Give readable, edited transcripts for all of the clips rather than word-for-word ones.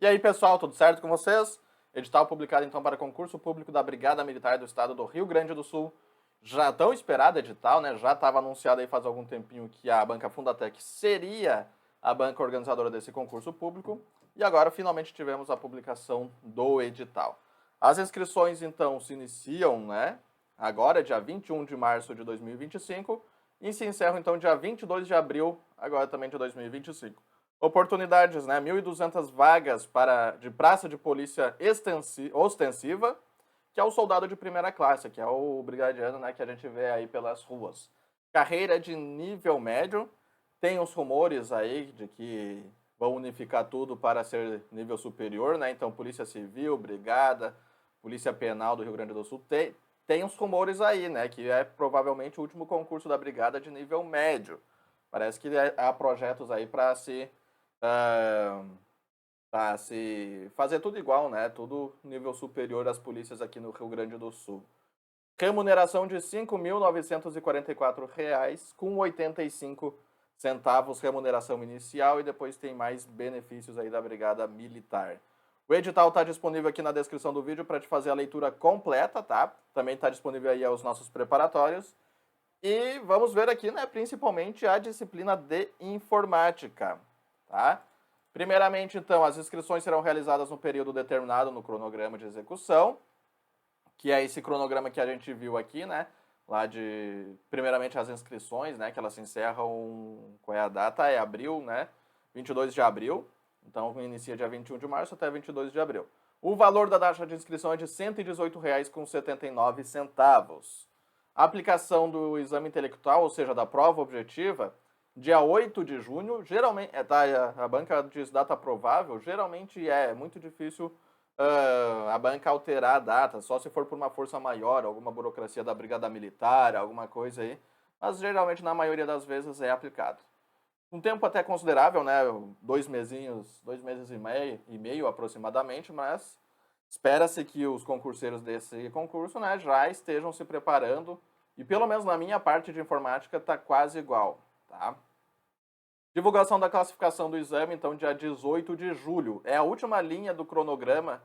E aí, pessoal, tudo certo com vocês? Edital publicado então para concurso público da Brigada Militar do Estado do Rio Grande do Sul. Já tão esperado edital, né? Já estava anunciado aí faz algum tempinho que a banca Fundatec seria a banca organizadora desse concurso público. E agora finalmente tivemos a publicação do edital. As inscrições então se iniciam, né? Agora, dia 21 de março de 2025, e se encerram então dia 22 de abril, agora também de 2025. Oportunidades, né? 1.200 vagas de praça de polícia ostensiva, que é o soldado de primeira classe, que é o brigadiano, né, que a gente vê aí pelas ruas. Carreira de nível médio, tem os rumores aí de que vão unificar tudo para ser nível superior, né? Então, Polícia Civil, Brigada, Polícia Penal do Rio Grande do Sul, tem uns rumores aí, né? Que é provavelmente o último concurso da Brigada de nível médio. Parece que há projetos aí para se fazer tudo igual, né? Tudo nível superior às polícias aqui no Rio Grande do Sul. Remuneração de R$ 5.944 com 85 centavos remuneração inicial e depois tem mais benefícios aí da Brigada Militar. O edital está disponível aqui na descrição do vídeo para te fazer a leitura completa, tá? Também está disponível aí os nossos preparatórios. E vamos ver aqui, né, principalmente a disciplina de informática, tá? Primeiramente, então, as inscrições serão realizadas no período determinado no cronograma de execução, que é esse cronograma que a gente viu aqui, né? Lá de, primeiramente, as inscrições, né? Que elas se encerram, qual é a data? É abril, né? 22 de abril. Então, inicia dia 21 de março até 22 de abril. O valor da taxa de inscrição é de R$ 118,79. A aplicação do exame intelectual, ou seja, da prova objetiva, dia 8 de junho, geralmente, a banca diz data provável, geralmente é muito difícil a banca alterar a data, só se for por uma força maior, alguma burocracia da Brigada Militar, alguma coisa aí, mas geralmente na maioria das vezes é aplicado. Um tempo até considerável, né, 2 mesinhos, 2 meses e meio aproximadamente, mas espera-se que os concurseiros desse concurso, né, já estejam se preparando e pelo menos na minha parte de informática está quase igual, tá? Divulgação da classificação do exame, então, dia 18 de julho. É a última linha do cronograma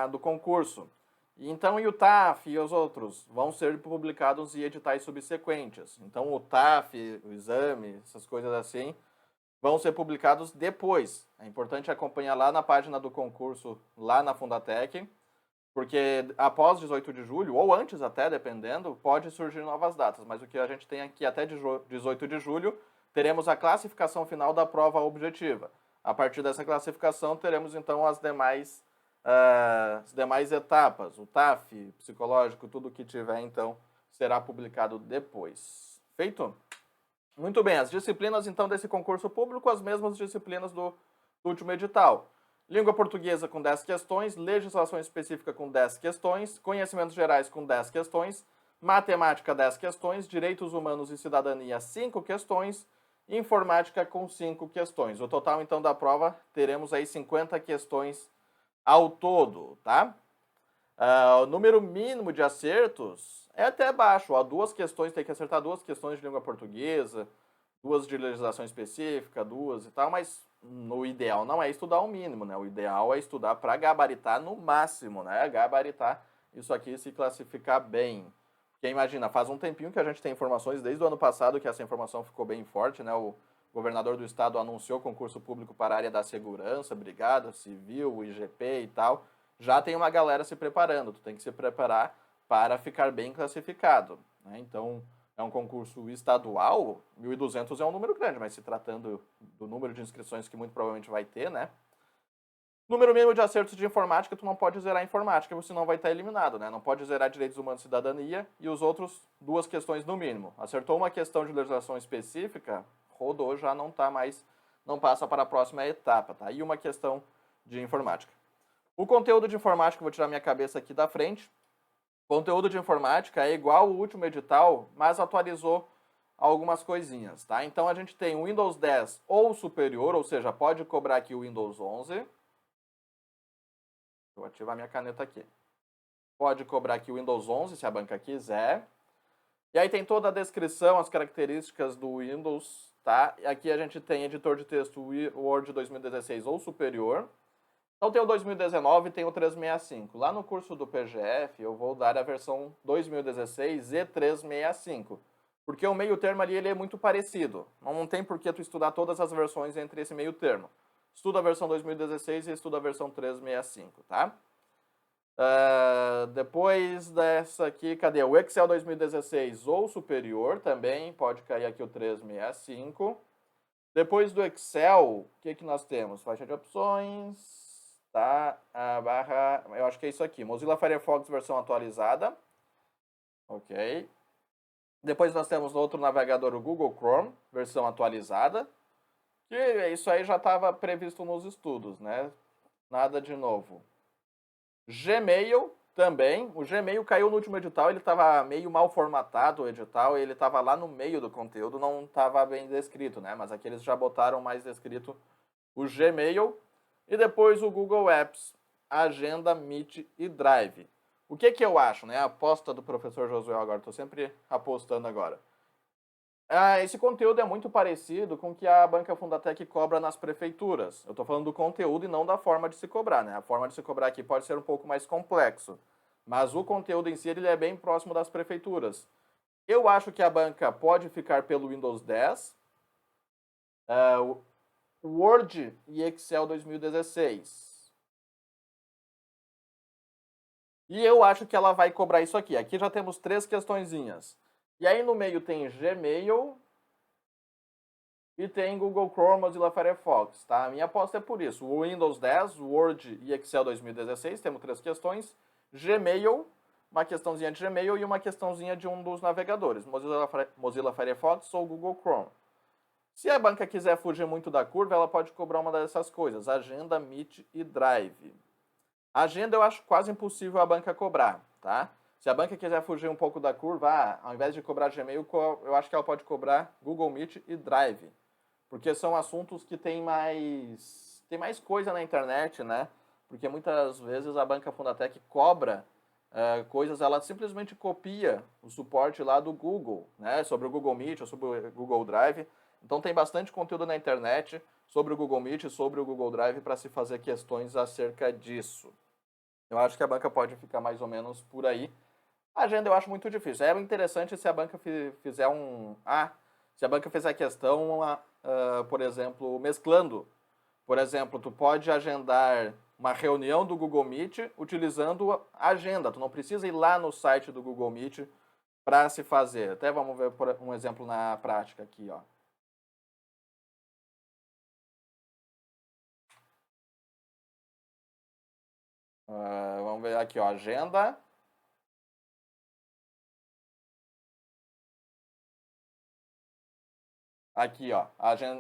do concurso. Então, e o TAF e os outros vão ser publicados em editais subsequentes. Então, o TAF, o exame, essas coisas assim, vão ser publicados depois. É importante acompanhar lá na página do concurso, lá na Fundatec, porque após 18 de julho, ou antes até, dependendo, pode surgir novas datas. Mas o que a gente tem aqui até 18 de julho, teremos a classificação final da prova objetiva. A partir dessa classificação, teremos então as demais etapas. O TAF, psicológico, tudo que tiver, então, será publicado depois. Feito? Muito bem, as disciplinas, então, desse concurso público, as mesmas disciplinas do último edital. Língua portuguesa com 10 questões, legislação específica com 10 questões, conhecimentos gerais com 10 questões, matemática 10 questões, direitos humanos e cidadania 5 questões, informática com 5 questões. O total então da prova teremos aí 50 questões ao todo, tá? O número mínimo de acertos é até baixo, ó, 2 questões, tem que acertar 2 questões de língua portuguesa, 2 de legislação específica, 2 e tal, mas no ideal não é estudar o mínimo, né? O ideal é estudar para gabaritar no máximo, né? Gabaritar isso aqui se classificar bem. Porque imagina, faz um tempinho que a gente tem informações, desde o ano passado que essa informação ficou bem forte, né? O governador do estado anunciou concurso público para a área da segurança, brigada, civil, IGP e tal. Já tem uma galera se preparando, tu tem que se preparar para ficar bem classificado, né? Então, é um concurso estadual, 1.200 é um número grande, mas se tratando do número de inscrições que muito provavelmente vai ter, né? Número mínimo de acertos de informática, tu não pode zerar informática, você não vai estar eliminado, né? Não pode zerar direitos humanos e cidadania e os outros 2 questões no mínimo. Acertou uma questão de legislação específica, rodou, já não tá mais, não passa para a próxima etapa, tá? E uma questão de informática. O conteúdo de informática, vou tirar minha cabeça aqui da frente. Conteúdo de informática é igual ao último edital, mas atualizou algumas coisinhas, tá? Então a gente tem o Windows 10 ou superior, ou seja, pode cobrar aqui o Windows 11. Vou ativar minha caneta aqui. Pode cobrar aqui o Windows 11, se a banca quiser. E aí tem toda a descrição, as características do Windows, tá? E aqui a gente tem editor de texto Word 2016 ou superior. Então tem o 2019 e tem o 365. Lá no curso do PGF eu vou dar a versão 2016 e 365. Porque o meio termo ali ele é muito parecido. Não tem por que tu estudar todas as versões entre esse meio termo. Estuda a versão 2016 e estuda a versão 365, tá? Depois dessa aqui, cadê? O Excel 2016 ou superior também, pode cair aqui o 365. Depois do Excel, o que nós temos? Faixa de opções, tá? A barra, eu acho que é isso aqui, Mozilla Firefox versão atualizada. Ok. Depois nós temos outro navegador, o Google Chrome, versão atualizada. Que isso aí já estava previsto nos estudos, né? Nada de novo. Gmail também. O Gmail caiu no último edital, ele estava meio mal formatado o edital, ele estava lá no meio do conteúdo, não estava bem descrito, né? Mas aqui eles já botaram mais descrito o Gmail. E depois o Google Apps, Agenda, Meet e Drive. O que eu acho, né? A aposta do professor Josué agora, estou sempre apostando agora. Esse conteúdo é muito parecido com o que a Banca Fundatec cobra nas prefeituras. Eu estou falando do conteúdo e não da forma de se cobrar, né? A forma de se cobrar aqui pode ser um pouco mais complexo, mas o conteúdo em si ele é bem próximo das prefeituras. Eu acho que a banca pode ficar pelo Windows 10, Word e Excel 2016. E eu acho que ela vai cobrar isso aqui. Aqui já temos 3 questõezinhas. E aí no meio tem Gmail e tem Google Chrome, Mozilla Firefox, tá? A minha aposta é por isso. O Windows 10, Word e Excel 2016, temos 3 questões. Gmail, uma questãozinha de Gmail e uma questãozinha de um dos navegadores, Mozilla Firefox ou Google Chrome. Se a banca quiser fugir muito da curva, ela pode cobrar uma dessas coisas, Agenda, Meet e Drive. Agenda eu acho quase impossível a banca cobrar, tá? Se a banca quiser fugir um pouco da curva, ao invés de cobrar Gmail, eu acho que ela pode cobrar Google Meet e Drive. Porque são assuntos que tem mais coisa na internet, né? Porque muitas vezes a banca Fundatec cobra coisas, ela simplesmente copia o suporte lá do Google, né? Sobre o Google Meet ou sobre o Google Drive. Então tem bastante conteúdo na internet sobre o Google Meet e sobre o Google Drive para se fazer questões acerca disso. Eu acho que a banca pode ficar mais ou menos por aí. A agenda eu acho muito difícil. É interessante se a banca fizer se a banca fizer a questão, por exemplo, mesclando. Por exemplo, tu pode agendar uma reunião do Google Meet utilizando a agenda. Tu não precisa ir lá no site do Google Meet para se fazer. Até vamos ver um exemplo na prática aqui, ó. Vamos ver aqui, ó, agenda. Aqui, ó,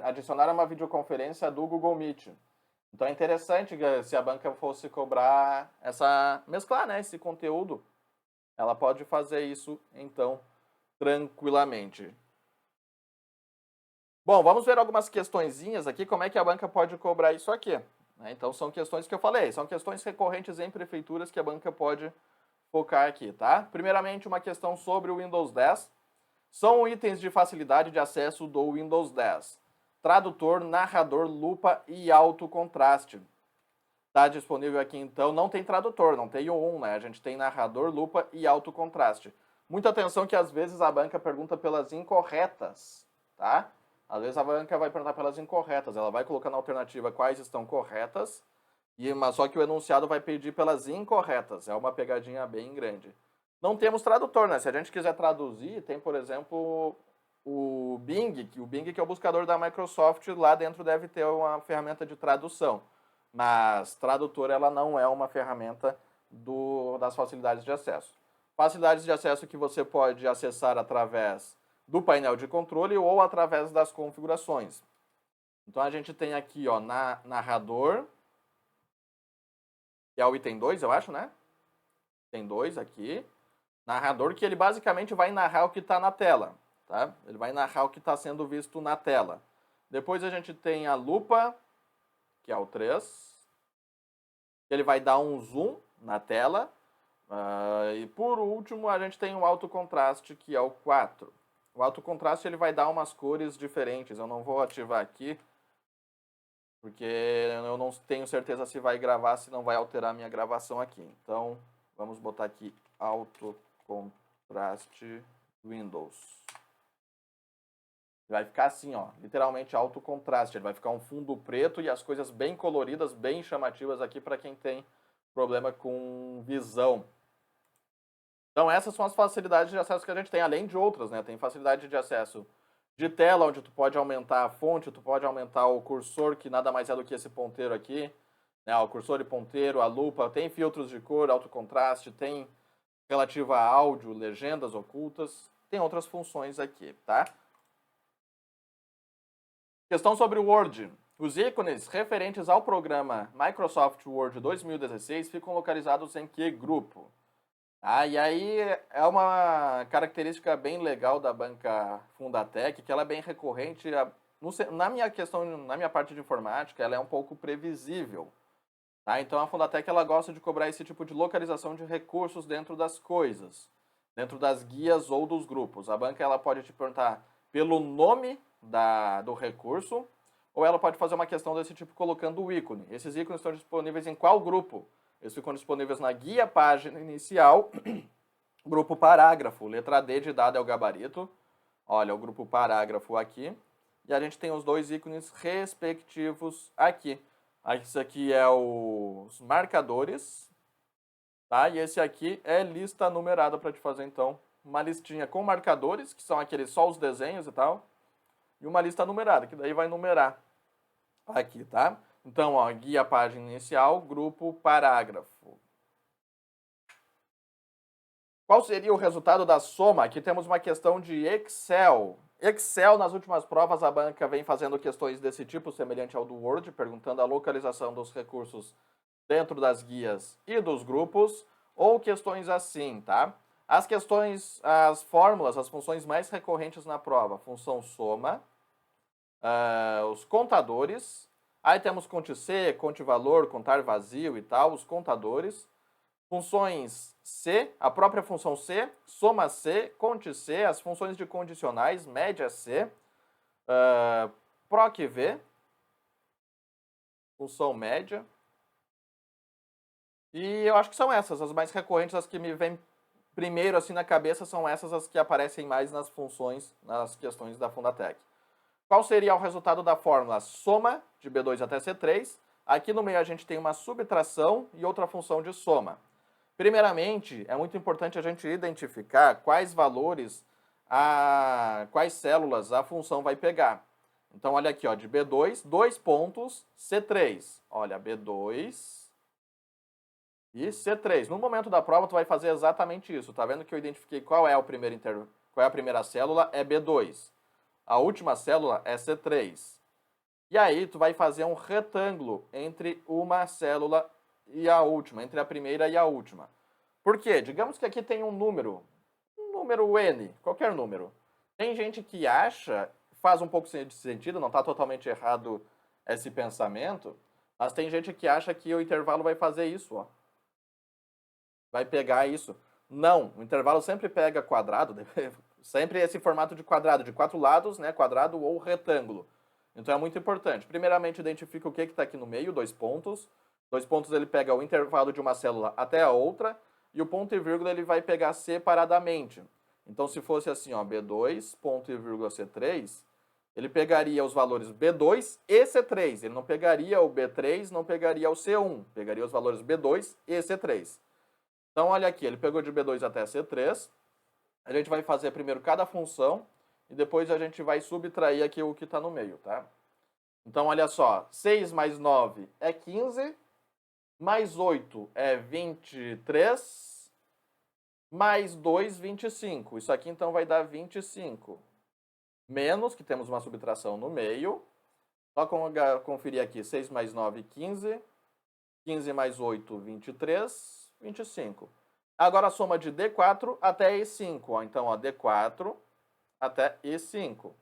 adicionar uma videoconferência do Google Meet. Então é interessante que se a banca fosse cobrar mesclar, né, esse conteúdo, ela pode fazer isso, então, tranquilamente. Bom, vamos ver algumas questõezinhas aqui, como é que a banca pode cobrar isso aqui. Né? Então são questões que eu falei, são questões recorrentes em prefeituras que a banca pode focar aqui, tá? Primeiramente, uma questão sobre o Windows 10. São itens de facilidade de acesso do Windows 10. Tradutor, narrador, lupa e alto contraste. Está disponível aqui então, não tem tradutor, não tem o 1, né? A gente tem narrador, lupa e alto contraste. Muita atenção que às vezes a banca pergunta pelas incorretas, tá? Às vezes a banca vai perguntar pelas incorretas, ela vai colocar na alternativa quais estão corretas, mas só que o enunciado vai pedir pelas incorretas, é uma pegadinha bem grande. Não temos tradutor, né? Se a gente quiser traduzir, tem, por exemplo, o Bing, que é o buscador da Microsoft, lá dentro deve ter uma ferramenta de tradução. Mas tradutor ela não é uma ferramenta das facilidades de acesso. Facilidades de acesso que você pode acessar através do painel de controle ou através das configurações. Então a gente tem aqui, ó, narrador, que é o item 2, eu acho, né? Tem 2 aqui. Narrador, que ele basicamente vai narrar o que está na tela, tá? Ele vai narrar o que está sendo visto na tela. Depois a gente tem a lupa, que é o 3. Ele vai dar um zoom na tela. E por último, a gente tem o alto contraste, que é o 4. O alto contraste ele vai dar umas cores diferentes. Eu não vou ativar aqui, porque eu não tenho certeza se vai gravar, se não vai alterar a minha gravação aqui. Então, vamos botar aqui Auto Contraste Windows. Vai ficar assim, ó, literalmente alto contraste. Ele vai ficar um fundo preto e as coisas bem coloridas, bem chamativas aqui para quem tem problema com visão. Então essas são as facilidades de acesso que a gente tem, além de outras, né? Tem facilidade de acesso de tela, onde tu pode aumentar a fonte, tu pode aumentar o cursor, que nada mais é do que esse ponteiro aqui, né? O cursor e ponteiro, a lupa, tem filtros de cor, alto contraste, tem relativa a áudio, legendas ocultas, tem outras funções aqui, tá? Questão sobre o Word. Os ícones referentes ao programa Microsoft Word 2016 ficam localizados em que grupo? E aí é uma característica bem legal da banca Fundatec, que ela é bem recorrente. Na minha parte de informática, ela é um pouco previsível. Tá? Então a Fundatec ela gosta de cobrar esse tipo de localização de recursos dentro das coisas, dentro das guias ou dos grupos. A banca ela pode te perguntar pelo nome do recurso, ou ela pode fazer uma questão desse tipo colocando o ícone. Esses ícones estão disponíveis em qual grupo? Eles ficam disponíveis na guia página inicial, grupo parágrafo, letra D de dado é o gabarito. Olha, o grupo parágrafo aqui. E a gente tem os dois ícones respectivos aqui. Esse aqui é os marcadores, tá? E esse aqui é lista numerada para te fazer, então, uma listinha com marcadores, que são aqueles só os desenhos e tal, e uma lista numerada, que daí vai numerar aqui, tá? Então, ó, guia página inicial, grupo parágrafo. Qual seria o resultado da soma? Aqui temos uma questão de Excel. Excel, nas últimas provas, a banca vem fazendo questões desse tipo, semelhante ao do Word, perguntando a localização dos recursos dentro das guias e dos grupos, ou questões assim, tá? As questões, as fórmulas, as funções mais recorrentes na prova, função soma, os contadores, aí temos conte C, conte valor, contar vazio e tal, os contadores, funções C, a própria função C, soma C, conte C, as funções de condicionais, média C, proc V, função média, e eu acho que são essas, as mais recorrentes, as que me vêm primeiro assim na cabeça, são essas as que aparecem mais nas funções, nas questões da Fundatec. Qual seria o resultado da fórmula soma de B2 até C3? Aqui no meio a gente tem uma subtração e outra função de soma. Primeiramente, é muito importante a gente identificar quais valores, quais células a função vai pegar. Então, olha aqui, ó, de B2, 2 pontos, C3. Olha, B2 e C3. No momento da prova, tu vai fazer exatamente isso. Tá vendo que eu identifiquei qual é a primeira célula? É B2. A última célula é C3. E aí, tu vai fazer um retângulo entre uma célula e a última, entre a primeira e a última. Por quê? Digamos que aqui tem um número N, qualquer número. Tem gente que acha, faz um pouco de sentido, não está totalmente errado esse pensamento, mas tem gente que acha que o intervalo vai fazer isso, ó. Vai pegar isso. Não, o intervalo sempre pega quadrado, sempre esse formato de quadrado, de 4 lados, né, quadrado ou retângulo. Então é muito importante. Primeiramente, identifica o que está aqui no meio, 2 pontos. 2 pontos ele pega o intervalo de uma célula até a outra, e o ponto e vírgula ele vai pegar separadamente. Então, se fosse assim, ó, B2, ponto e vírgula C3, ele pegaria os valores B2 e C3. Ele não pegaria o B3, não pegaria o C1. Pegaria os valores B2 e C3. Então, olha aqui, ele pegou de B2 até C3. A gente vai fazer primeiro cada função e depois a gente vai subtrair aqui o que está no meio, tá? Então, olha só, 6 mais 9 é 15, mais 8 é 23, mais 2, 25. Isso aqui, então, vai dar 25. Menos, que temos uma subtração no meio. Só conferir aqui, 6 mais 9, 15. 15 mais 8, 23. 25. Agora a soma de D4 até E5. Ó. Então, ó, D4 até E5.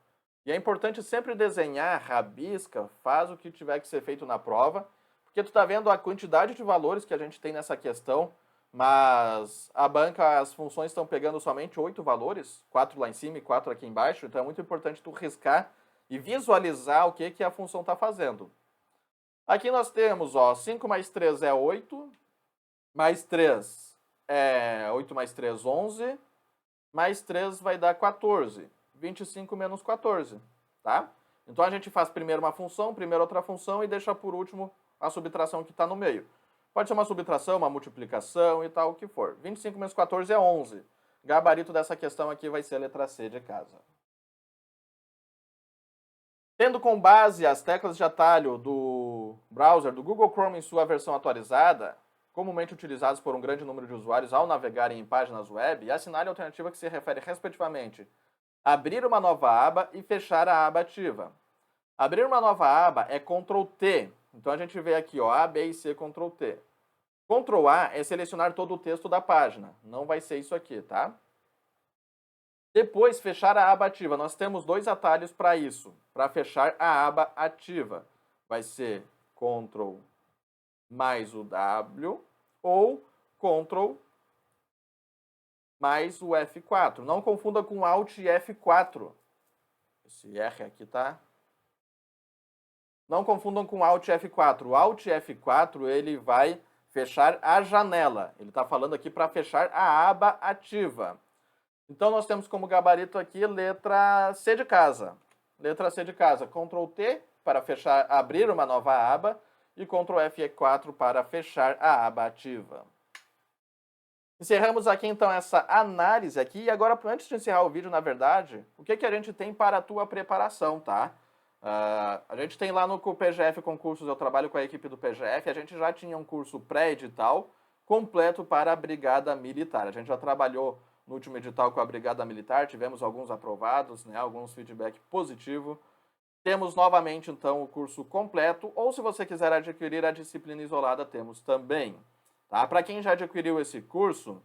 E é importante sempre desenhar, rabisca, faz o que tiver que ser feito na prova, porque tu está vendo a quantidade de valores que a gente tem nessa questão, mas a banca, as funções estão pegando somente 8 valores, 4 lá em cima e 4 aqui embaixo, então é muito importante tu riscar e visualizar o que a função está fazendo. Aqui nós temos, ó, 5 mais 3 é 8, mais 3 é 8 mais 3, 11, mais 3 vai dar 14. 25 menos 14, tá? Então a gente faz primeiro uma função, primeiro outra função e deixa por último a subtração que está no meio. Pode ser uma subtração, uma multiplicação e tal, o que for. 25 menos 14 é 11. Gabarito dessa questão aqui vai ser a letra C de casa. Tendo como base as teclas de atalho do browser do Google Chrome em sua versão atualizada, comumente utilizadas por um grande número de usuários ao navegarem em páginas web, assinale a alternativa que se refere respectivamente a abrir uma nova aba e fechar a aba ativa. Abrir uma nova aba é Ctrl T. Então a gente vê aqui, ó, A, B e C, Ctrl T. Ctrl A é selecionar todo o texto da página. Não vai ser isso aqui, tá? Depois, fechar a aba ativa. Nós temos dois atalhos para isso. Para fechar a aba ativa. Vai ser Ctrl mais o W ou Ctrl mais o F4. Não confunda com Alt e F4. Esse R aqui tá... Não confundam com Alt e F4. O Alt e F4, ele vai fechar a janela. Ele está falando aqui para fechar a aba ativa. Então, nós temos como gabarito aqui letra C de casa. Letra C de casa. Ctrl T para fechar, abrir uma nova aba e Ctrl F4 para fechar a aba ativa. Encerramos aqui, então, essa análise aqui. E agora, antes de encerrar o vídeo, na verdade, o que a gente tem para a tua preparação, tá? A gente tem lá no PGF Concursos, eu trabalho com a equipe do PGF, a gente já tinha um curso pré-edital completo para a Brigada Militar. A gente já trabalhou no último edital com a Brigada Militar, tivemos alguns aprovados, né, alguns feedback positivo. Temos novamente, então, o curso completo, ou se você quiser adquirir a disciplina isolada, temos também. Tá? Para quem já adquiriu esse curso,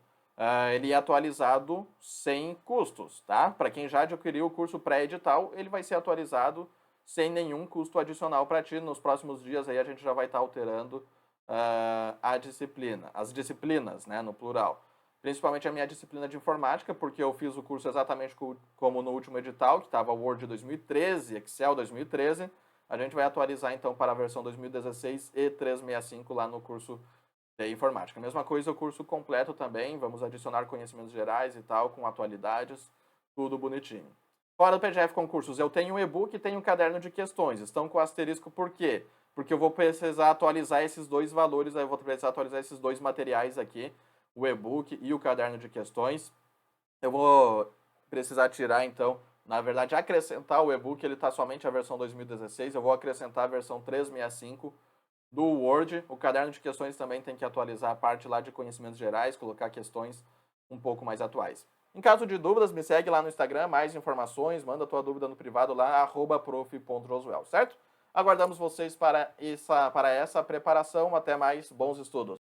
ele é atualizado sem custos. Tá? Para quem já adquiriu o curso pré-edital, ele vai ser atualizado sem nenhum custo adicional para ti. Nos próximos dias aí a gente já vai estar alterando a disciplina, as disciplinas, né, no plural. Principalmente a minha disciplina de informática, porque eu fiz o curso exatamente como no último edital, que estava Word 2013, Excel 2013. A gente vai atualizar então para a versão 2016 e 365 lá no curso de informática. Mesma coisa o curso completo também, vamos adicionar conhecimentos gerais e tal, com atualidades, tudo bonitinho. Fora do PGF Concursos, eu tenho um e-book e tenho um caderno de questões. Estão com asterisco por quê? Porque eu vou precisar atualizar esses dois valores, eu vou precisar atualizar esses dois materiais aqui, o e-book e o caderno de questões. Eu vou precisar tirar, então, na verdade, acrescentar o e-book, ele está somente a versão 2016, eu vou acrescentar a versão 365 do Word. O caderno de questões também tem que atualizar a parte lá de conhecimentos gerais, colocar questões um pouco mais atuais. Em caso de dúvidas, me segue lá no Instagram, mais informações, manda tua dúvida no privado lá, @prof.roswell, certo? Aguardamos vocês para essa preparação. Até mais, bons estudos!